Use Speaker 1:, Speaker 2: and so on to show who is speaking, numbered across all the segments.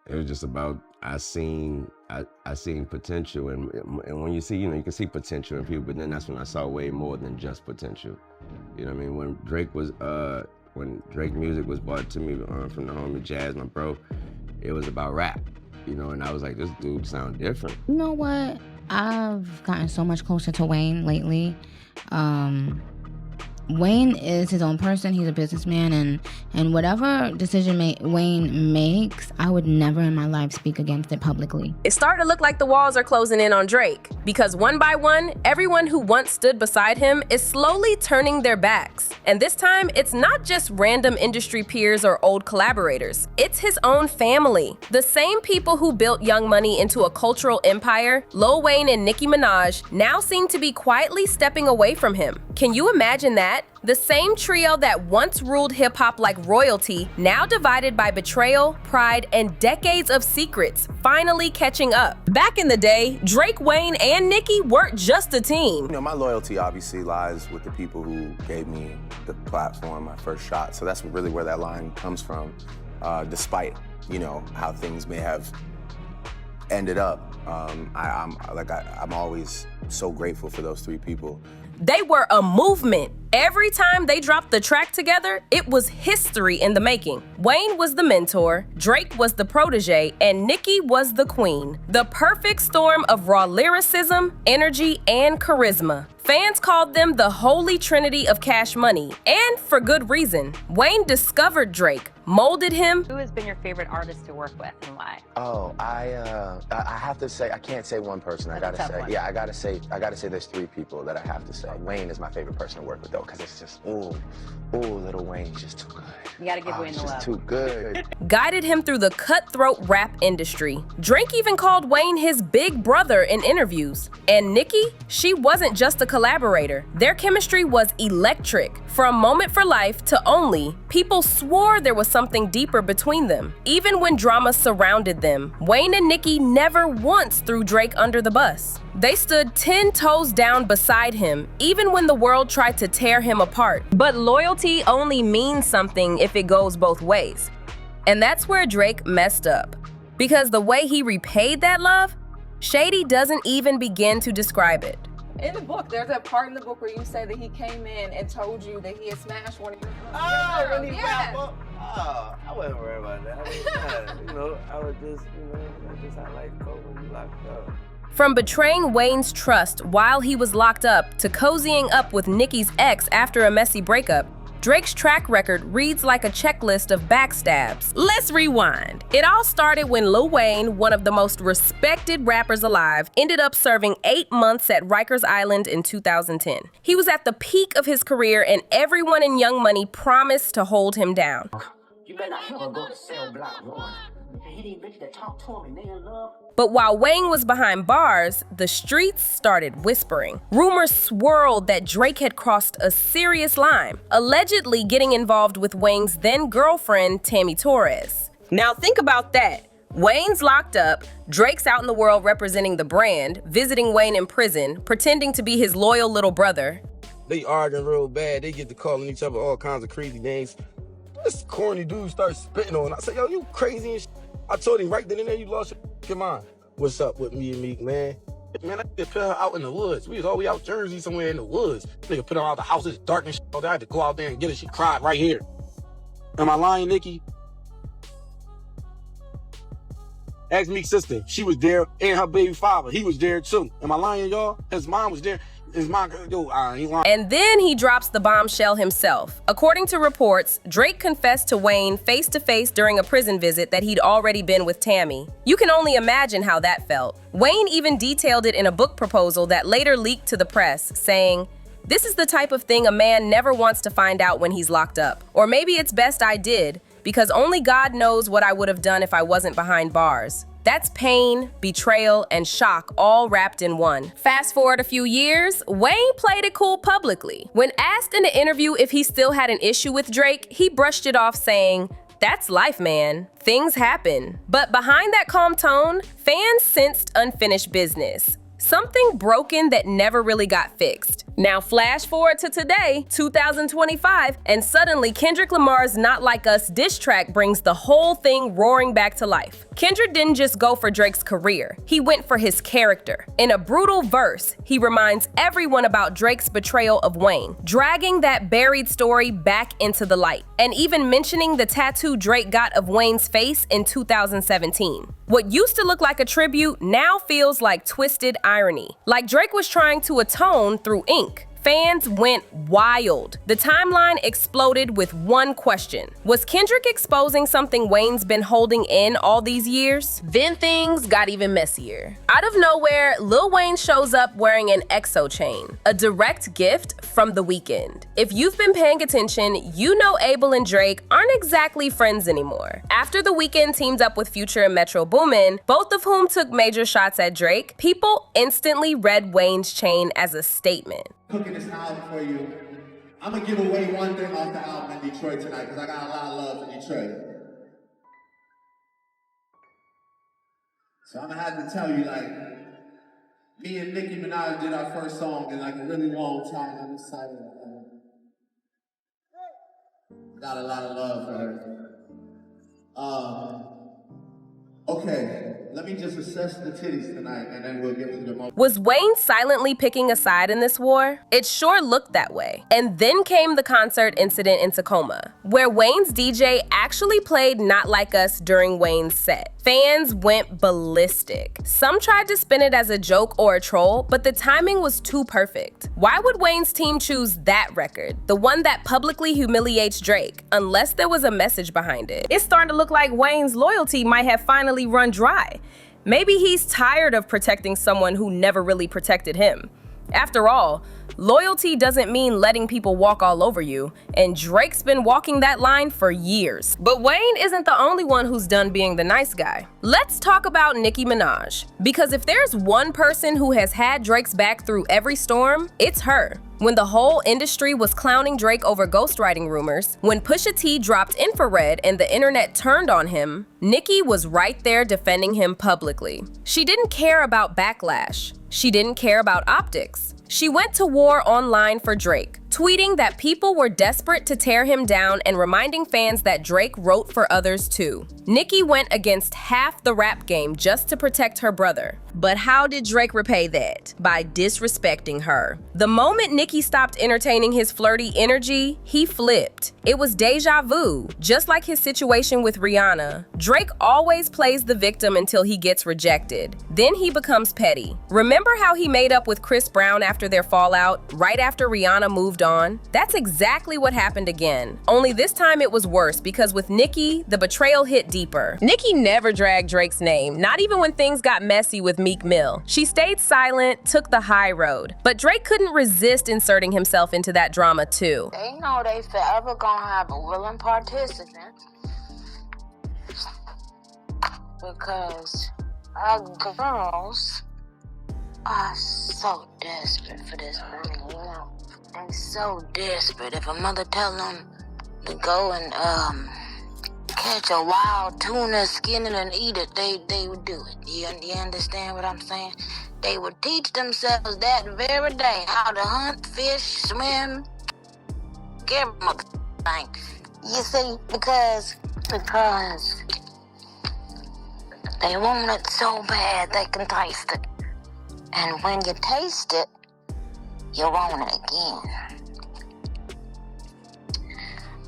Speaker 1: It was just about I seen potential, and when you see, you can see potential in people, but then that's when I saw way more than just potential. You know what I mean? When Drake music was brought to me from the homie Jazz, my bro, it was about rap, and I was like, this dude sound different.
Speaker 2: You know what? I've gotten so much closer to Wayne lately. Wayne is his own person. He's a businessman, and whatever decision Wayne makes, I would never in my life speak against it publicly.
Speaker 3: It started to look like the walls are closing in on Drake, because one by one, everyone who once stood beside him is slowly turning their backs. And this time, it's not just random industry peers or old collaborators. It's his own family. The same people who built Young Money into a cultural empire, Lil Wayne and Nicki Minaj, now seem to be quietly stepping away from him. Can you imagine that? The same trio that once ruled hip-hop like royalty, now divided by betrayal, pride, and decades of secrets, finally catching up. Back in the day, Drake, Wayne, and Nicki weren't just a team.
Speaker 4: My loyalty obviously lies with the people who gave me the platform, my first shot. So that's really where that line comes from, despite, how things may have ended up. I'm always so grateful for those three people.
Speaker 3: They were a movement. Every time they dropped the track together, it was history in the making. Wayne was the mentor, Drake was the protege, and Nicki was the queen. The perfect storm of raw lyricism, energy, and charisma. Fans called them the holy trinity of Cash Money, and for good reason. Wayne discovered Drake, molded him.
Speaker 5: Who has been your favorite artist to work with and why?
Speaker 4: Oh, I have to say, I can't say one person. I gotta say, yeah, I gotta say there's three people that I have to say. Wayne is my favorite person to work with though, because it's just, ooh, little Wayne, he's just too good.
Speaker 5: You gotta give Wayne the love.
Speaker 4: Just too good.
Speaker 3: Guided him through the cutthroat rap industry. Drake even called Wayne his big brother in interviews. And Nicki, she wasn't just a collaborator. Their chemistry was electric. From Moment for Life to Only, people swore there was something deeper between them. Even when drama surrounded them, Wayne and Nicki never once threw Drake under the bus. They stood 10 toes down beside him, even when the world tried to tear him apart. But loyalty only means something if it goes both ways. And that's where Drake messed up. Because the way he repaid that love, Shady doesn't even begin to describe it.
Speaker 6: In the book, there's a part in the book where you say that he came in and told you that he had smashed one of your girls.
Speaker 7: Oh, when he
Speaker 6: yeah.
Speaker 7: wrapped up? Oh, I wasn't worried about that. I was just, that's just how life goes when you locked up.
Speaker 3: From betraying Wayne's trust while he was locked up to cozying up with Nicki's ex after a messy breakup, Drake's track record reads like a checklist of backstabs. Let's rewind. It all started when Lil Wayne, one of the most respected rappers alive, ended up serving 8 months at Rikers Island in 2010. He was at the peak of his career and everyone in Young Money promised to hold him down.
Speaker 8: You better not ever go to Cell Block 1. He didn't bitch to talk to him and they in love.
Speaker 3: But while Wayne was behind bars, the streets started whispering. Rumors swirled that Drake had crossed a serious line, allegedly getting involved with Wayne's then-girlfriend, Tammy Torres. Now think about that. Wayne's locked up, Drake's out in the world representing the brand, visiting Wayne in prison, pretending to be his loyal little brother.
Speaker 7: They arguing real bad. They get to calling each other all kinds of crazy names. This corny dude starts spitting on. I said, yo, you crazy and shit. I told him right then and there, you lost your mind. What's up with me and Meek, man? Man, I put her out in the woods. We was all the way out Jersey somewhere in the woods. Nigga put her out the house, it's dark and shit. I had to go out there and get her. She cried right here. Am I lying, Nicki? Ask Meek's sister. She was there, and her baby father. He was there too. Am I lying, y'all? His mom was there. His mom, he lying.
Speaker 3: And then he drops the bombshell himself. According to reports, Drake confessed to Wayne face-to-face during a prison visit that he'd already been with Tammy. You can only imagine how that felt. Wayne even detailed it in a book proposal that later leaked to the press, saying, "This is the type of thing a man never wants to find out when he's locked up. Or maybe it's best I did, because only God knows what I would have done if I wasn't behind bars." That's pain, betrayal, and shock all wrapped in one. Fast forward a few years, Wayne played it cool publicly. When asked in an interview if he still had an issue with Drake, he brushed it off saying, "That's life, man. Things happen." But behind that calm tone, fans sensed unfinished business. Something broken that never really got fixed. Now flash forward to today, 2025, and suddenly Kendrick Lamar's Not Like Us diss track brings the whole thing roaring back to life. Kendrick didn't just go for Drake's career, he went for his character. In a brutal verse, he reminds everyone about Drake's betrayal of Wayne, dragging that buried story back into the light, and even mentioning the tattoo Drake got of Wayne's face in 2017. What used to look like a tribute now feels like twisted irony, like Drake was trying to atone through ink. Fans went wild. The timeline exploded with one question. Was Kendrick exposing something Wayne's been holding in all these years? Then things got even messier. Out of nowhere, Lil Wayne shows up wearing an EXO chain, a direct gift from The Weeknd. If you've been paying attention, you know Abel and Drake aren't exactly friends anymore. After The Weeknd teamed up with Future and Metro Boomin, both of whom took major shots at Drake, people instantly read Wayne's chain as a statement.
Speaker 9: Cooking this album for you. I'm gonna give away one thing off the album in Detroit tonight because I got a lot of love for Detroit. So I'm gonna have to tell you, like, me and Nicki Minaj did our first song in like a really long time. I'm excited. Got a lot of love for her. Okay, let me just assess the titties tonight and then we'll get into the moment.
Speaker 3: Was Wayne silently picking a side in this war? It sure looked that way. And then came the concert incident in Tacoma, where Wayne's DJ actually played Not Like Us during Wayne's set. Fans went ballistic. Some tried to spin it as a joke or a troll, but the timing was too perfect. Why would Wayne's team choose that record, the one that publicly humiliates Drake, unless there was a message behind it? It's starting to look like Wayne's loyalty might have finally run dry. Maybe he's tired of protecting someone who never really protected him. After all, loyalty doesn't mean letting people walk all over you, and Drake's been walking that line for years. But Wayne isn't the only one who's done being the nice guy. Let's talk about Nicki Minaj, because if there's one person who has had Drake's back through every storm, it's her. When the whole industry was clowning Drake over ghostwriting rumors, when Pusha T dropped Infrared and the internet turned on him, Nicki was right there defending him publicly. She didn't care about backlash. She didn't care about optics. She went to war online for Drake, tweeting that people were desperate to tear him down and reminding fans that Drake wrote for others too. Nicki went against half the rap game just to protect her brother. But how did Drake repay that? By disrespecting her. The moment Nicki stopped entertaining his flirty energy, he flipped. It was deja vu, just like his situation with Rihanna. Drake always plays the victim until he gets rejected. Then he becomes petty. Remember how he made up with Chris Brown after their fallout, right after Rihanna moved on? That's exactly what happened again. Only this time it was worse because with Nicki, the betrayal hit deeper. Nicki never dragged Drake's name, not even when things got messy with Meek Mill. She stayed silent, took the high road. But Drake couldn't resist inserting himself into that drama too.
Speaker 10: They know they forever gonna have a willing participant because our girls are so desperate for this money, you know. They so desperate. If a mother tell them to go and catch a wild tuna, skin it and eat it, they would do it. You understand what I'm saying? They would teach themselves that very day how to hunt, fish, swim, every thing. You see, because they want it so bad they can taste it. And when you taste it, you want it again.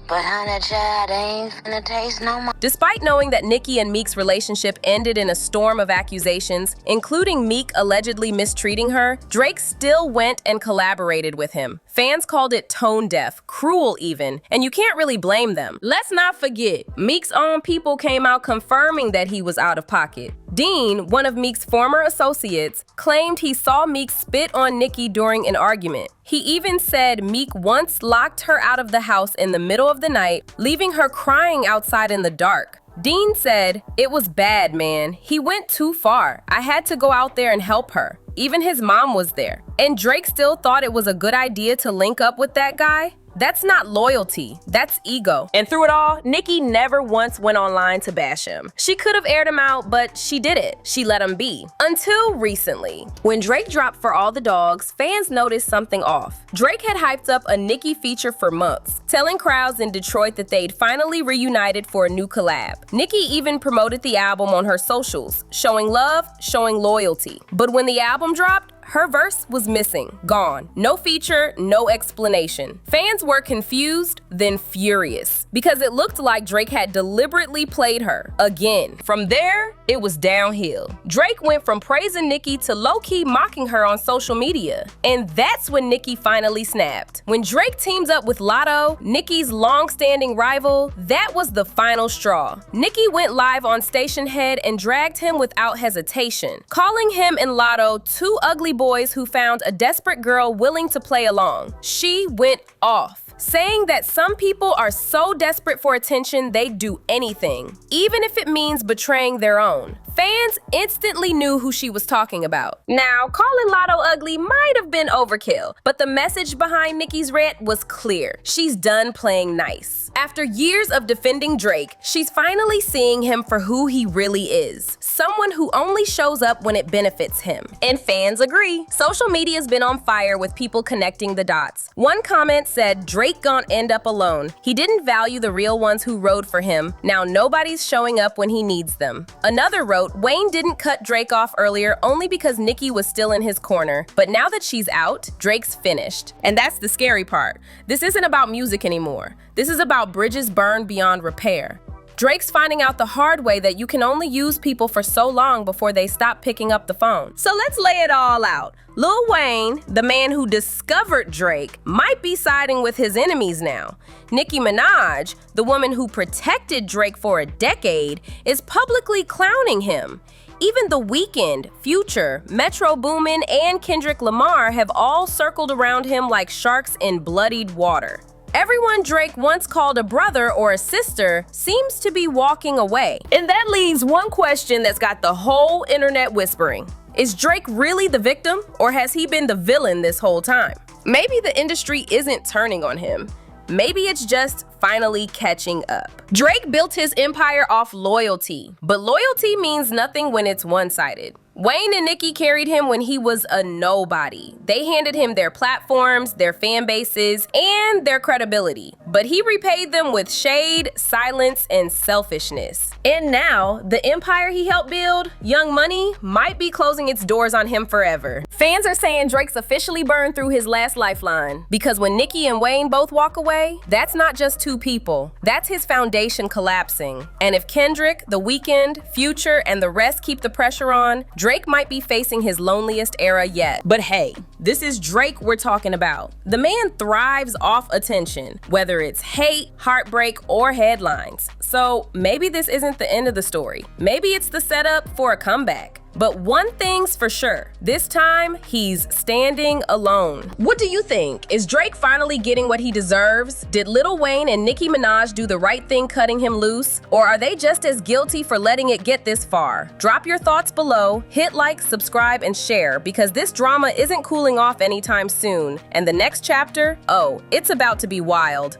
Speaker 10: But honey child, they ain't finna taste no more.
Speaker 3: Despite knowing that Nicki and Meek's relationship ended in a storm of accusations, including Meek allegedly mistreating her, Drake still went and collaborated with him. Fans called it tone deaf, cruel even, and you can't really blame them. Let's not forget, Meek's own people came out confirming that he was out of pocket. Dean, one of Meek's former associates, claimed he saw Meek spit on Nicki during an argument. He even said Meek once locked her out of the house in the middle of the night, leaving her crying outside in the dark. Dean said, "It was bad, man. He went too far. I had to go out there and help her. Even his mom was there." And Drake still thought it was a good idea to link up with that guy? That's not loyalty, that's ego. And through it all, Nicki never once went online to bash him. She could have aired him out, but she didn't. She let him be. Until recently. When Drake dropped For All the Dogs, fans noticed something off. Drake had hyped up a Nicki feature for months, telling crowds in Detroit that they'd finally reunited for a new collab. Nicki even promoted the album on her socials, showing love, showing loyalty. But when the album dropped, her verse was missing, gone. No feature, no explanation. Fans were confused, then furious, because it looked like Drake had deliberately played her again. From there, it was downhill. Drake went from praising Nicki to low-key mocking her on social media. And that's when Nicki finally snapped. When Drake teams up with Latto, Nicki's long-standing rival, that was the final straw. Nicki went live on Station Head and dragged him without hesitation, calling him and Latto two ugly boys who found a desperate girl willing to play along. She went off, saying that some people are so desperate for attention they'd do anything, even if it means betraying their own. Fans instantly knew who she was talking about. Now, calling Latto ugly might have been overkill, but the message behind Nicki's rant was clear. She's done playing nice. After years of defending Drake, she's finally seeing him for who he really is. Someone who only shows up when it benefits him. And fans agree. Social media's been on fire with people connecting the dots. One comment said, "Drake gon' end up alone. He didn't value the real ones who rode for him. Now nobody's showing up when he needs them." Another wrote, "Wayne didn't cut Drake off earlier only because Nicki was still in his corner. But now that she's out, Drake's finished." And that's the scary part. This isn't about music anymore. This is about bridges burned beyond repair. Drake's finding out the hard way that you can only use people for so long before they stop picking up the phone. So let's lay it all out. Lil Wayne, the man who discovered Drake, might be siding with his enemies now. Nicki Minaj, the woman who protected Drake for a decade, is publicly clowning him. Even The Weeknd, Future, Metro Boomin, and Kendrick Lamar have all circled around him like sharks in bloodied water. Everyone Drake once called a brother or a sister seems to be walking away. And that leaves one question that's got the whole internet whispering. Is Drake really the victim, or has he been the villain this whole time? Maybe the industry isn't turning on him. Maybe it's just finally catching up. Drake built his empire off loyalty, but loyalty means nothing when it's one-sided. Wayne and Nicki carried him when he was a nobody. They handed him their platforms, their fan bases, and their credibility. But he repaid them with shade, silence, and selfishness. And now, the empire he helped build, Young Money, might be closing its doors on him forever. Fans are saying Drake's officially burned through his last lifeline. Because when Nicki and Wayne both walk away, that's not just two people. That's his foundation collapsing. And if Kendrick, The Weeknd, Future, and the rest keep the pressure on, Drake might be facing his loneliest era yet. But hey, this is Drake we're talking about. The man thrives off attention, whether it's hate, heartbreak, or headlines. So maybe this isn't the end of the story. Maybe it's the setup for a comeback. But one thing's for sure, this time he's standing alone. What do you think? Is Drake finally getting what he deserves? Did Lil Wayne and Nicki Minaj do the right thing cutting him loose? Or are they just as guilty for letting it get this far? Drop your thoughts below, hit like, subscribe, and share, because this drama isn't cooling off anytime soon. And the next chapter, oh, it's about to be wild.